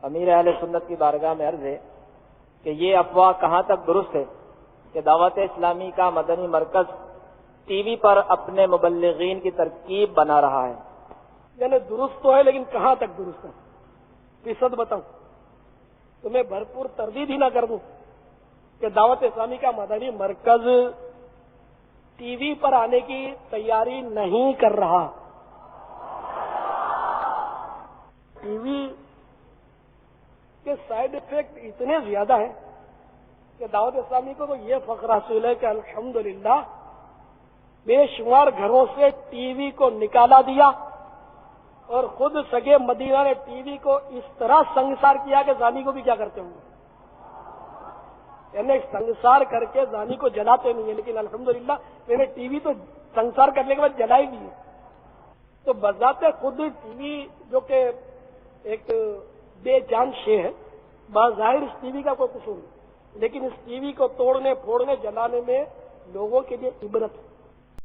امیر اہل سنت کی بارگاہ میں عرض ہے کہ یہ افواہ کہاں تک درست ہے کہ دعوت اسلامی کا مدنی مرکز ٹی وی پر اپنے مبلغین کی ترکیب بنا رہا ہے؟ یعنی درست تو ہے لیکن کہاں تک درست ہے فیصد بتاؤں؟ تمہیں بھرپور تردید ہی نہ کر دوں کہ دعوت اسلامی کا مدنی مرکز ٹی وی پر آنے کی تیاری نہیں کر رہا. ٹی وی کے سائیڈ افیکٹ اتنے زیادہ ہیں کہ دعوت اسلامی کو تو یہ فخر حاصل ہے کہ الحمدللہ بے شمار گھروں سے ٹی وی کو نکالا دیا اور خود سگے مدینہ نے ٹی وی کو اس طرح سنگسار کیا کہ زانی کو بھی کیا کرتے ہوں گے، یعنی سنگسار کر کے زانی کو جلاتے نہیں ہیں، لیکن الحمدللہ میں نے ٹی وی تو سنگسار کرنے کے بعد جلائی بھی ہے. تو بذات خود ٹی وی جو کہ ایک بے جان شے ہے، بظاہر اس ٹی وی کا کوئی قصور نہیں، لیکن اس ٹی وی کو توڑنے پھوڑنے جلانے میں لوگوں کے لیے عبرت ہے.